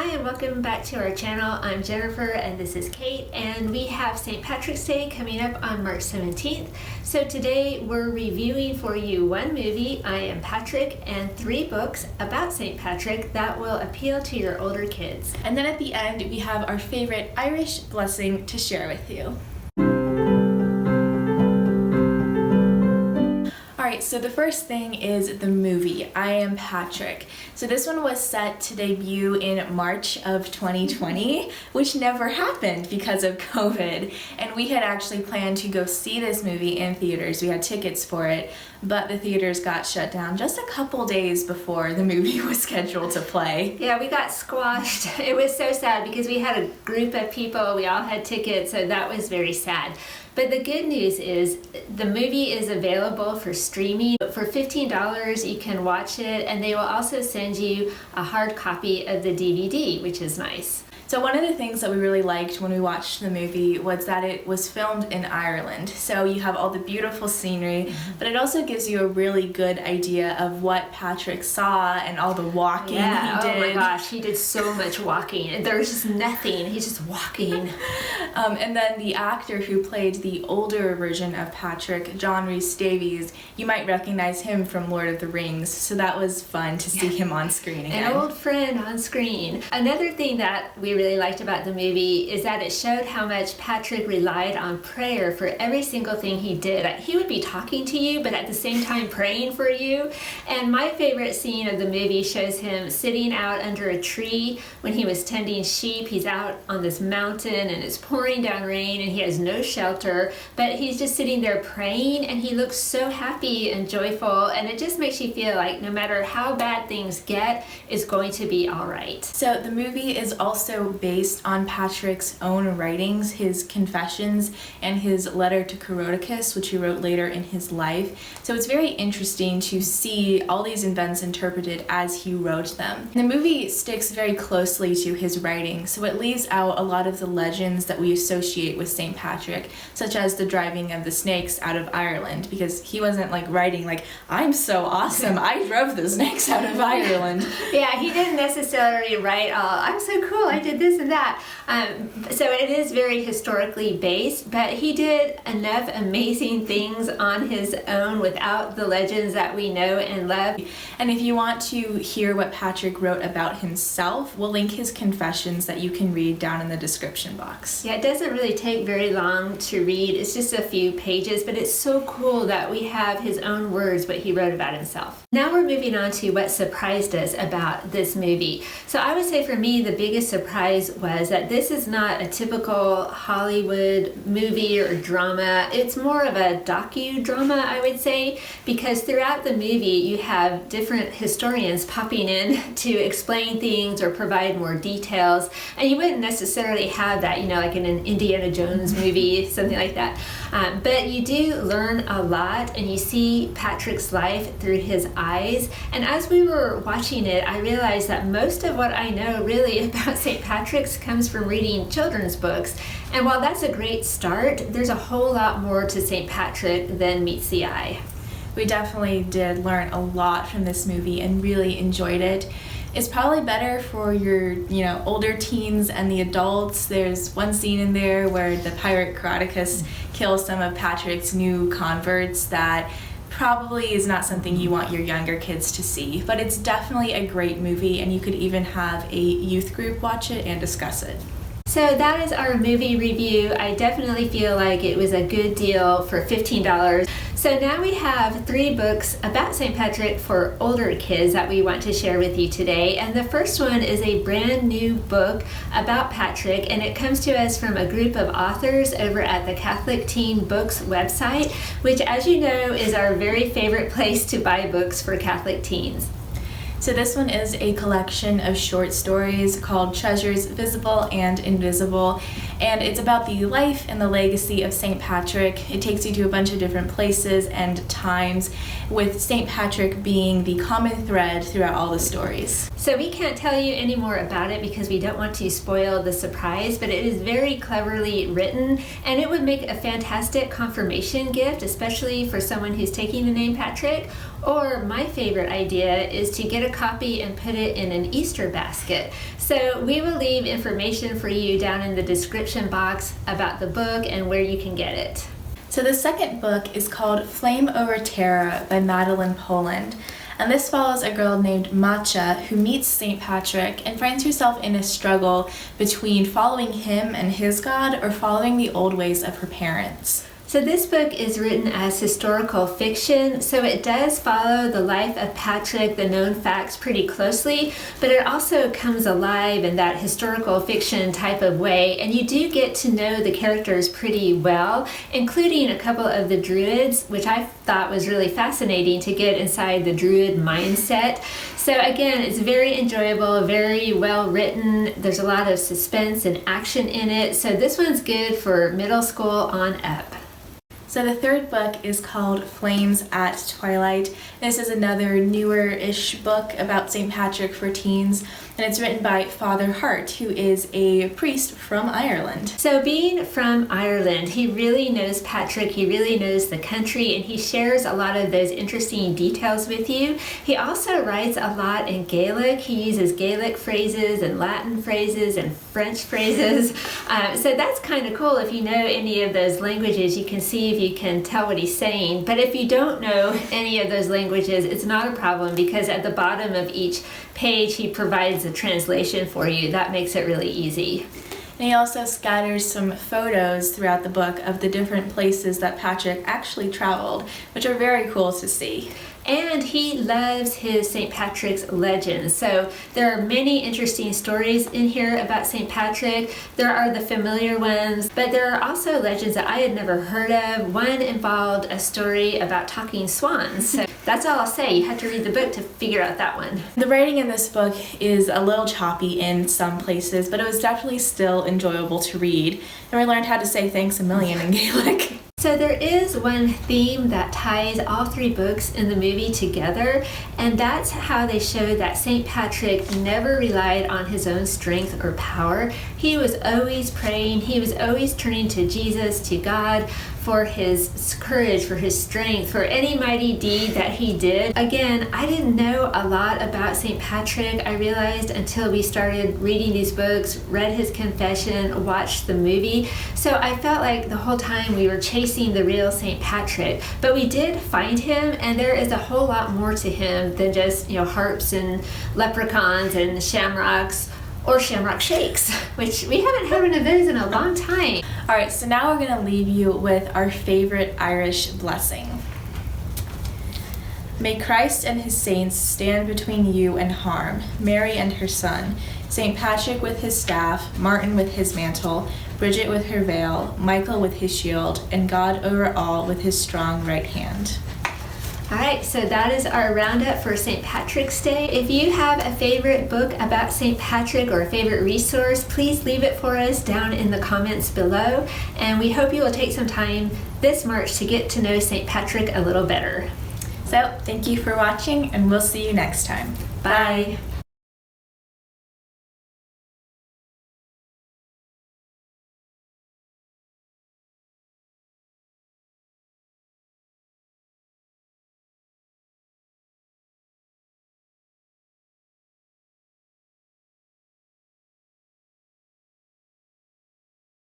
and welcome back to our channel. I'm Jennifer and this is Kate, and we have St. Patrick's Day coming up on March 17th. So today we're reviewing for you one movie, I Am Patrick, and 3 books about St. Patrick that will appeal to your older kids. And then at the end we have our favorite Irish blessing to share with you. Alright, so the first thing is the movie, I Am Patrick. So this one was set to debut in March of 2020, which never happened because of COVID. And we had actually planned to go see this movie in theaters. We had tickets for it, but the theaters got shut down just a couple days before the movie was scheduled to play. Yeah, we got squashed. It was so sad because we had a group of people, we all had tickets, so that was very sad. But the good news is the movie is available for streaming. For $15 you can watch it, and they will also send you a hard copy of the DVD, which is nice. So one of the things that we really liked when we watched the movie was that it was filmed in Ireland. So you have all the beautiful scenery, but it also gives you a really good idea of what Patrick saw and all the walking he did. Oh my gosh, he did so much walking. There was just nothing. He's just walking. And then the actor who played the older version of Patrick, John Rhys-Davies, you might recognize him from Lord of the Rings. So that was fun to see him on screen again. An old friend on screen. Another thing that we really liked about the movie is that it showed how much Patrick relied on prayer for every single thing he did. He would be talking to you, but at the same time praying for you. And my favorite scene of the movie shows him sitting out under a tree when he was tending sheep. He's out on this mountain and it's pouring down rain and he has no shelter, but he's just sitting there praying, and he looks so happy and joyful, and it just makes you feel like no matter how bad things get, it's going to be all right. So the movie is also based on Patrick's own writings, his confessions, and his letter to Coroticus, which he wrote later in his life. So it's very interesting to see all these events interpreted as he wrote them. The movie sticks very closely to his writing, so it leaves out a lot of the legends that we associate with St. Patrick, such as the driving of the snakes out of Ireland, because he wasn't like writing like, I'm so awesome, I drove the snakes out of Ireland. Yeah, he didn't necessarily write I'm so cool, I did this and that. So it is very historically based, but he did enough amazing things on his own without the legends that we know and love. And if you want to hear what Patrick wrote about himself, we'll link his confessions that you can read down in the description box. Yeah, it doesn't really take very long to read. It's just a few pages, but it's so cool that we have his own words, what he wrote about himself. Now we're moving on to what surprised us about this movie. So I would say for me, the biggest surprise was that this is not a typical Hollywood movie or drama. It's more of a docudrama, I would say, because throughout the movie you have different historians popping in to explain things or provide more details, and you wouldn't necessarily have that, like in an Indiana Jones movie, something like that. But you do learn a lot, and you see Patrick's life through his eyes. And as we were watching it, I realized that most of what I know really about St. Patrick's comes from reading children's books. And while that's a great start, there's a whole lot more to St. Patrick than meets the eye. We definitely did learn a lot from this movie and really enjoyed it. It's probably better for your, older teens and the adults. There's one scene in there where the pirate Coroticus kills some of Patrick's new converts that probably is not something you want your younger kids to see. But it's definitely a great movie, and you could even have a youth group watch it and discuss it. So that is our movie review. I definitely feel like it was a good deal for $15. So now we have 3 books about St. Patrick for older kids that we want to share with you today. And the first one is a brand new book about Patrick, and it comes to us from a group of authors over at the Catholic Teen Books website, which, as you know, is our very favorite place to buy books for Catholic teens. So this one is a collection of short stories called Treasures Visible and Invisible, and it's about the life and the legacy of St. Patrick. It takes you to a bunch of different places and times, with St. Patrick being the common thread throughout all the stories. So we can't tell you any more about it because we don't want to spoil the surprise, but it is very cleverly written, and it would make a fantastic confirmation gift, especially for someone who's taking the name Patrick, Or my favorite idea is to get a copy and put it in an Easter basket. So we will leave information for you down in the description box about the book and where you can get it. So the second book is called Flame Over Terra by Madeline Poland. And this follows a girl named Matcha who meets St. Patrick and finds herself in a struggle between following him and his God or following the old ways of her parents. So this book is written as historical fiction, so it does follow the life of Patrick, the known facts, pretty closely, but it also comes alive in that historical fiction type of way, and you do get to know the characters pretty well, including a couple of the druids, which I thought was really fascinating to get inside the druid mindset. So again, it's very enjoyable, very well written. There's a lot of suspense and action in it, so this one's good for middle school on up. So the third book is called Flames at Twilight. This is another newer-ish book about St. Patrick for teens, and it's written by Father Hart, who is a priest from Ireland. So being from Ireland, he really knows Patrick, he really knows the country, and he shares a lot of those interesting details with you. He also writes a lot in Gaelic. He uses Gaelic phrases and Latin phrases and French phrases. So that's kind of cool. If you know any of those languages, you can see if you can tell what he's saying. But if you don't know any of those languages, it's not a problem, because at the bottom of each page he provides a translation for you. That makes it really easy. And he also scatters some photos throughout the book of the different places that Patrick actually traveled, which are very cool to see. And he loves his St. Patrick's legends. So there are many interesting stories in here about St. Patrick. There are the familiar ones, but there are also legends that I had never heard of. One involved a story about talking swans. So that's all I'll say. You have to read the book to figure out that one. The writing in this book is a little choppy in some places, but it was definitely still enjoyable to read. And we learned how to say thanks a million in Gaelic. So there is one theme that ties all three books in the movie together, and that's how they show that St. Patrick never relied on his own strength or power. He was always praying, he was always turning to Jesus, to God, for his courage, for his strength, for any mighty deed that he did. Again, I didn't know a lot about St. Patrick, I realized, until we started reading these books, read his confession, watched the movie. So I felt like the whole time we were chasing the real St. Patrick. But we did find him, and there is a whole lot more to him than just, harps and leprechauns and shamrocks, or shamrock shakes, which we haven't had one of those in a long time. All right, so now we're going to leave you with our favorite Irish blessing. May Christ and his saints stand between you and harm, Mary and her son, St. Patrick with his staff, Martin with his mantle, Bridget with her veil, Michael with his shield, and God over all with his strong right hand. All right, so that is our roundup for St. Patrick's Day. If you have a favorite book about St. Patrick or a favorite resource, please leave it for us down in the comments below. And we hope you will take some time this March to get to know St. Patrick a little better. So, thank you for watching, and we'll see you next time. Bye.